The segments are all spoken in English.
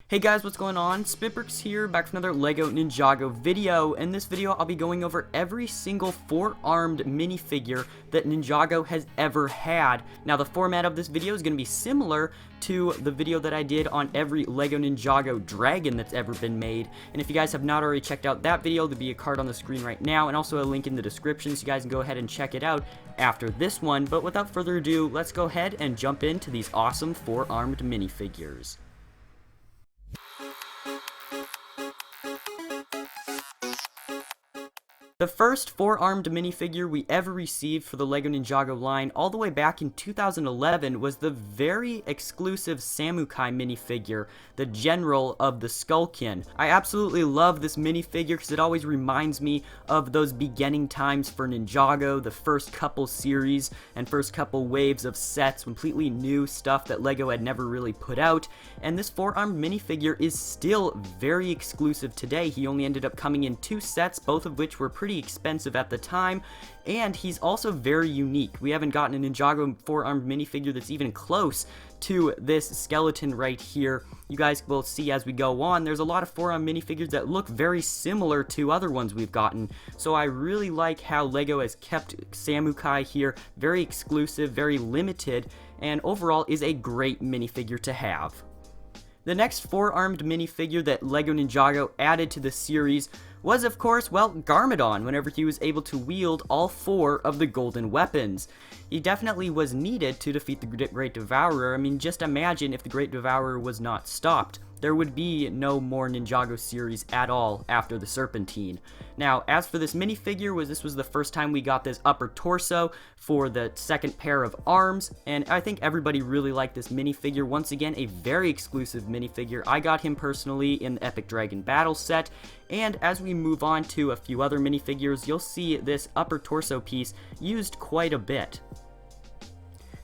Hey guys, what's going on? Spitbricks here, back for another LEGO Ninjago video. In this video, I'll be going over every single four-armed minifigure that Ninjago has ever had. Now, the format of this video is going to be similar to the video that I did on every LEGO Ninjago dragon that's ever been made. And if you guys have not already checked out that video, there'll be a card on the screen right now, and also a link in the description, so you guys can go ahead and check it out after this one. But without further ado, let's go ahead and jump into these awesome four-armed minifigures. The first four-armed minifigure we ever received for the LEGO Ninjago line all the way back in 2011 was the very exclusive Samukai minifigure, the General of the Skullkin. I absolutely love this minifigure because it always reminds me of those beginning times for Ninjago, the first couple series and first couple waves of sets, completely new stuff that LEGO had never really put out, and this four-armed minifigure is still very exclusive today. He only ended up coming in 2 sets, both of which were pretty expensive at the time, and he's also very unique. We haven't gotten a Ninjago four-armed minifigure that's even close to this skeleton right here. You guys will see as we go on, there's a lot of four-armed minifigures that look very similar to other ones we've gotten, so I really like how LEGO has kept Samukai here very exclusive, very limited, and overall is a great minifigure to have. The next four-armed minifigure that LEGO Ninjago added to the series was, of course, well, Garmadon, whenever he was able to wield all 4 of the golden weapons. He definitely was needed to defeat the Great Devourer. I mean, just imagine if the Great Devourer was not stopped. There would be no more Ninjago series at all after the Serpentine. Now, as for this minifigure, this was the first time we got this upper torso for the second pair of arms, and I think everybody really liked this minifigure. Once again, a very exclusive minifigure. I got him personally in the Epic Dragon Battle set, and as we move on to a few other minifigures, you'll see this upper torso piece used quite a bit.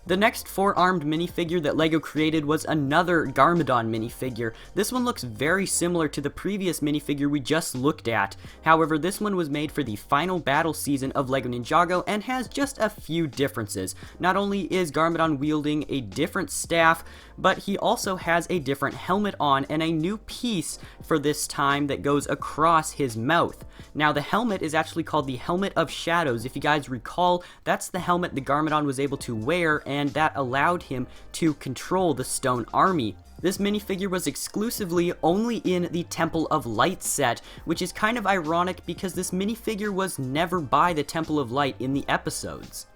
The next four-armed minifigure that LEGO created was another Garmadon minifigure. This one looks very similar to the previous minifigure we just looked at. However, this one was made for the final battle season of LEGO Ninjago and has just a few differences. Not only is Garmadon wielding a different staff, but he also has a different helmet on and a new piece for this time that goes across his mouth. Now, the helmet is actually called the Helmet of Shadows. If you guys recall, that's the helmet the Garmadon was able to wear, and that allowed him to control the Stone Army. This minifigure was exclusively only in the Temple of Light set, which is kind of ironic because this minifigure was never by the Temple of Light in the episodes.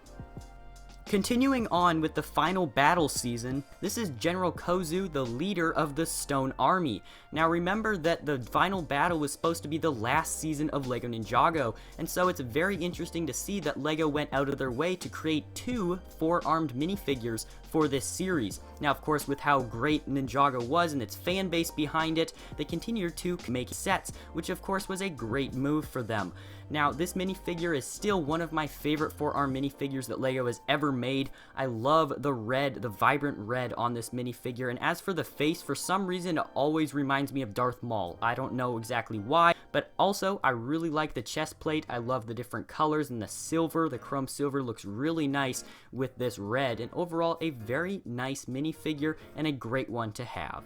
Continuing on with the final battle season, this is General Kozu, the leader of the Stone Army. Now remember that the final battle was supposed to be the last season of LEGO Ninjago, and so it's very interesting to see that LEGO went out of their way to create 2 four-armed minifigures for this series. Now, of course, with how great Ninjago was and its fan base behind it, they continued to make sets, which of course was a great move for them. Now, this minifigure is still one of my favorite four-arm minifigures that LEGO has ever made. I love the red, the vibrant red on this minifigure, and as for the face, for some reason it always reminds me of Darth Maul. I don't know exactly why, but also I really like the chest plate. I love the different colors, and the silver, the chrome silver looks really nice with this red, and overall a very nice minifigure and a great one to have.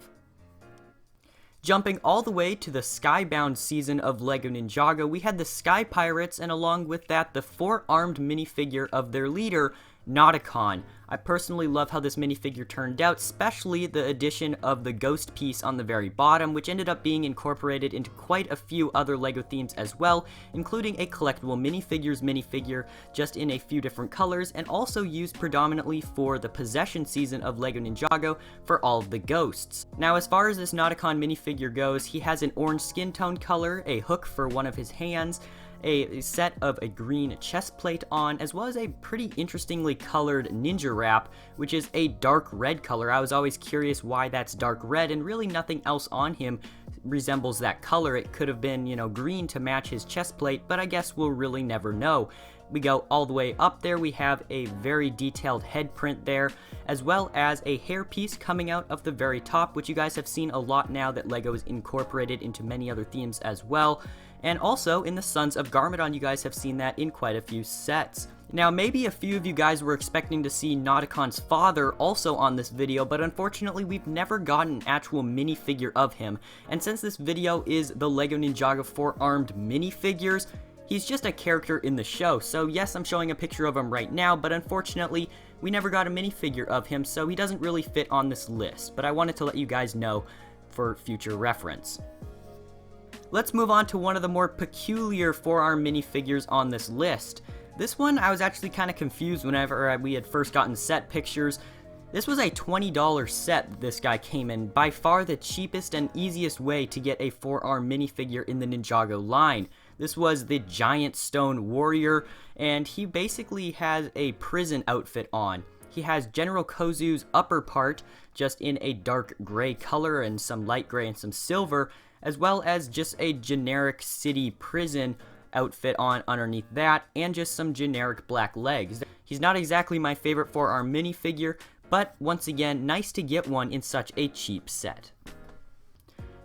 Jumping all the way to the Skybound season of LEGO Ninjago, we had the Sky Pirates, and along with that, the four-armed minifigure of their leader, Nauticon. I personally love how this minifigure turned out, especially the addition of the ghost piece on the very bottom, which ended up being incorporated into quite a few other LEGO themes as well, including a collectible minifigure just in a few different colors, and also used predominantly for the Possession season of LEGO Ninjago for all of the ghosts. Now, as far as this Nauticon minifigure goes, he has an orange skin tone color, a hook for one of his hands, a set of a green chest plate on, as well as a pretty interestingly colored ninja wrap, which is a dark red color. I was always curious why that's dark red, and really nothing else on him resembles that color. It could have been, green to match his chest plate, but I guess we'll really never know. We go all the way up there, we have a very detailed head print there, as well as a hairpiece coming out of the very top, which you guys have seen a lot now that LEGO has incorporated into many other themes as well. And also in the Sons of Garmadon, you guys have seen that in quite a few sets. Now, maybe a few of you guys were expecting to see Nautocon's father also on this video, but unfortunately we've never gotten an actual minifigure of him, and since this video is the LEGO Ninjago 4-armed minifigures, he's just a character in the show. So yes, I'm showing a picture of him right now, but unfortunately we never got a minifigure of him, so he doesn't really fit on this list, but I wanted to let you guys know for future reference. Let's move on to one of the more peculiar 4-arm minifigures on this list. This one, I was actually kind of confused whenever we had first gotten set pictures. This was a $20 set this guy came in, by far the cheapest and easiest way to get a 4-arm minifigure in the Ninjago line. This was the Giant Stone Warrior, and he basically has a prison outfit on. He has General Kozu's upper part, just in a dark gray color and some light gray and some silver, as well as just a generic city prison outfit on underneath that, and just some generic black legs. He's not exactly my favorite 4-arm minifigure, but once again, nice to get one in such a cheap set.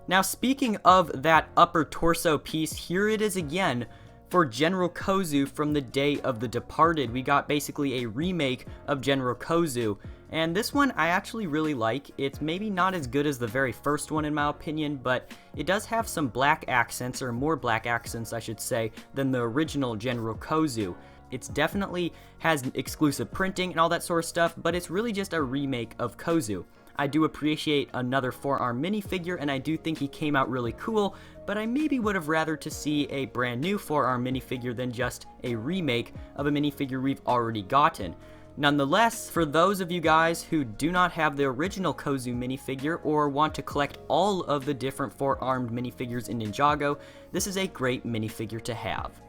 Now, speaking of that upper torso piece, here it is again for General Kozu from the Day of the Departed. We got basically a remake of General Kozu, and this one I actually really like. It's maybe not as good as the very first one in my opinion, but it does have some black accents, or more black accents I should say, than the original General Kozu. It's definitely has exclusive printing and all that sort of stuff, but it's really just a remake of Kozu. I do appreciate another 4-arm minifigure, and I do think he came out really cool, but I maybe would have rather to see a brand new 4-arm minifigure than just a remake of a minifigure we've already gotten. Nonetheless, for those of you guys who do not have the original Kozu minifigure or want to collect all of the different 4-armed minifigures in Ninjago, this is a great minifigure to have.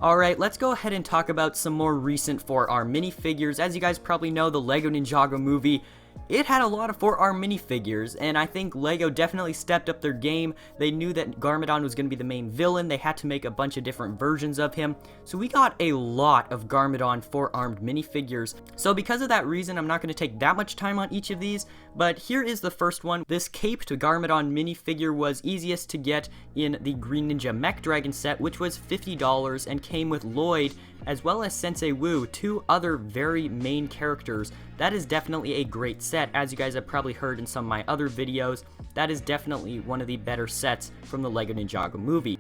Alright, let's go ahead and talk about some more recent 4-arm minifigures. As you guys probably know, the LEGO Ninjago movie, it had a lot of 4-arm minifigures, and I think LEGO definitely stepped up their game. They knew that Garmadon was going to be the main villain. They had to make a bunch of different versions of him. So we got a lot of Garmadon 4-armed minifigures. So because of that reason, I'm not going to take that much time on each of these, but here is the first one. This caped Garmadon minifigure was easiest to get in the Green Ninja Mech Dragon set, which was $50 and came with Lloyd as well as Sensei Wu, two other very main characters. That is definitely a great set. As you guys have probably heard in some of my other videos, that is definitely one of the better sets from the LEGO Ninjago movie.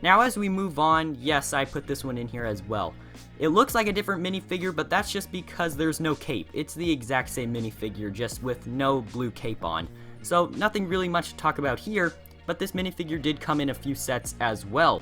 Now as we move on, yes, I put this one in here as well. It looks like a different minifigure, but that's just because there's no cape. It's the exact same minifigure, just with no blue cape on. So nothing really much to talk about here, but this minifigure did come in a few sets as well.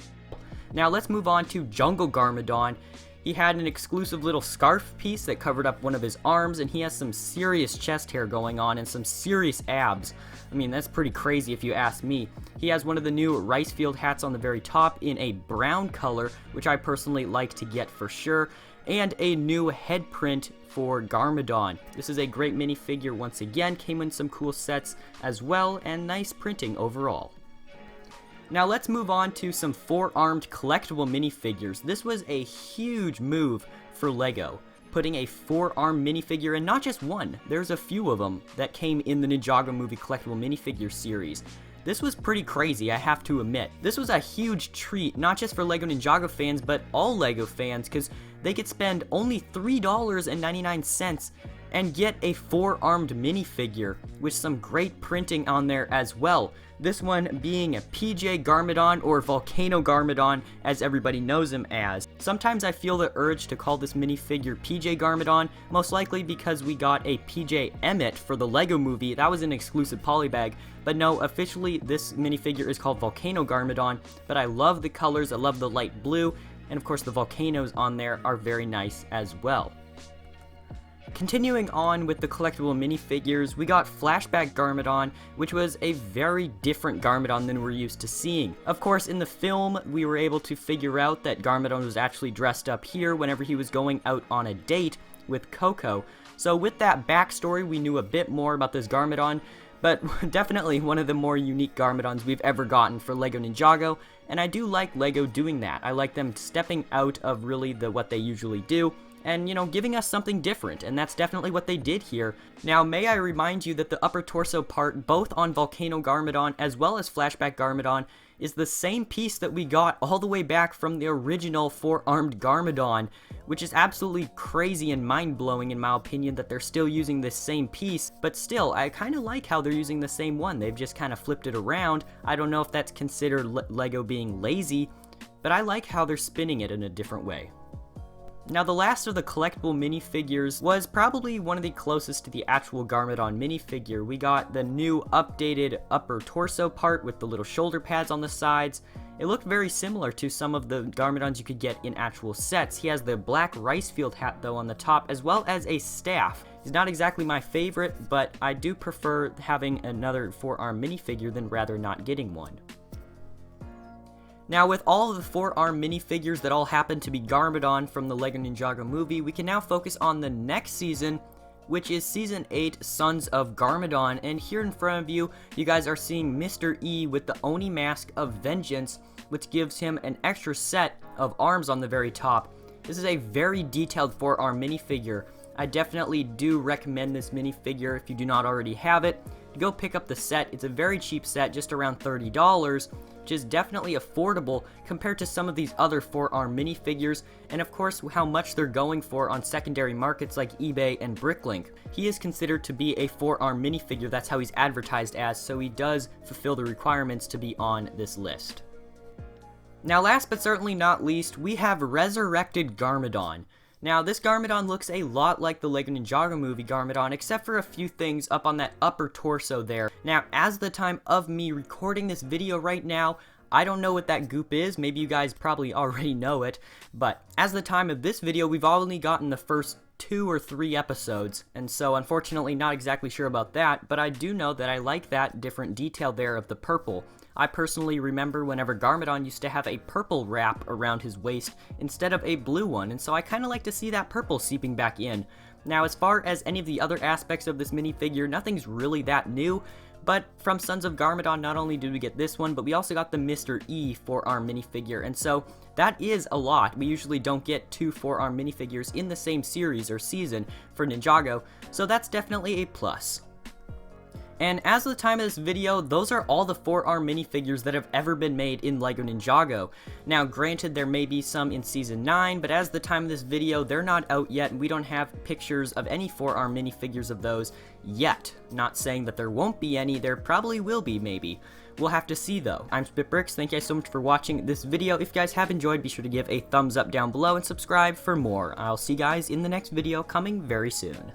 Now let's move on to Jungle Garmadon. He had an exclusive little scarf piece that covered up one of his arms, and he has some serious chest hair going on and some serious abs. I mean, that's pretty crazy if you ask me. He has one of the new rice field hats on the very top in a brown color, which I personally like to get for sure, and a new head print for Garmadon. This is a great minifigure once again, came in some cool sets as well, and nice printing overall. Now let's move on to some 4-armed collectible minifigures. This was a huge move for LEGO, putting a 4-armed minifigure, and not just one, there's a few of them that came in the Ninjago movie collectible minifigure series. This was pretty crazy, I have to admit. This was a huge treat, not just for LEGO Ninjago fans, but all LEGO fans, because they could spend only $3.99 and get a 4-armed minifigure with some great printing on there as well. This one being a PJ Garmadon, or Volcano Garmadon as everybody knows him as. Sometimes I feel the urge to call this minifigure PJ Garmadon, most likely because we got a PJ Emmett for the LEGO movie. That was an exclusive polybag, but no, officially this minifigure is called Volcano Garmadon, but I love the colors, I love the light blue, and of course the volcanoes on there are very nice as well. Continuing on with the collectible minifigures, we got Flashback Garmadon, which was a very different Garmadon than we're used to seeing. Of course, in the film, we were able to figure out that Garmadon was actually dressed up here whenever he was going out on a date with Coco. So with that backstory, we knew a bit more about this Garmadon, but definitely one of the more unique Garmadons we've ever gotten for LEGO Ninjago, and I do like LEGO doing that. I like them stepping out of really what they usually do, and, you know, giving us something different, and that's definitely what they did here. Now, may I remind you that the upper torso part, both on Volcano Garmadon as well as Flashback Garmadon, is the same piece that we got all the way back from the original 4-armed Garmadon, which is absolutely crazy and mind-blowing in my opinion that they're still using this same piece, but still, I kind of like how they're using the same one. They've just kind of flipped it around. I don't know if that's considered LEGO being lazy, but I like how they're spinning it in a different way. Now, the last of the collectible minifigures was probably one of the closest to the actual Garmadon minifigure. We got the new updated upper torso part with the little shoulder pads on the sides. It looked very similar to some of the Garmadons you could get in actual sets. He has the black rice field hat though on the top, as well as a staff. He's not exactly my favorite, but I do prefer having another 4-arm minifigure than rather not getting one. Now, with all of the 4-arm minifigures that all happen to be Garmadon from the LEGO Ninjago movie, we can now focus on the next season, which is Season 8, Sons of Garmadon, and here in front of you, you guys are seeing Mr. E with the Oni Mask of Vengeance, which gives him an extra set of arms on the very top. This is a very detailed 4-arm minifigure. I definitely do recommend this minifigure if you do not already have it. Go pick up the set. It's a very cheap set, just around $30, which is definitely affordable compared to some of these other 4-arm minifigures, and of course how much they're going for on secondary markets like eBay and Bricklink. He is considered to be a 4-arm minifigure, that's how he's advertised as, so he does fulfill the requirements to be on this list. Now, last but certainly not least, we have Resurrected Garmadon. Now, this Garmadon looks a lot like the LEGO Ninjago movie Garmadon, except for a few things up on that upper torso there. Now, as the time of me recording this video right now, I don't know what that goop is. Maybe you guys probably already know it, but as the time of this video, we've only gotten the first 2 or 3 episodes, and so unfortunately not exactly sure about that, but I do know that I like that different detail there of the purple. I personally remember whenever Garmadon used to have a purple wrap around his waist instead of a blue one, and so I kind of like to see that purple seeping back in. Now, as far as any of the other aspects of this minifigure, nothing's really that new, but from Sons of Garmadon, not only did we get this one, but we also got the Mr. E 4-arm minifigure, and so that is a lot. We usually don't get 2 4-arm minifigures in the same series or season for Ninjago, so that's definitely a plus. And as of the time of this video, those are all the 4-arm minifigures that have ever been made in LEGO Ninjago. Now, granted, there may be some in Season 9, but as of the time of this video, they're not out yet, and we don't have pictures of any 4-arm minifigures of those yet. Not saying that there won't be any, there probably will be, maybe. We'll have to see, though. I'm SpitBricks, thank you guys so much for watching this video. If you guys have enjoyed, be sure to give a thumbs up down below and subscribe for more. I'll see you guys in the next video coming very soon.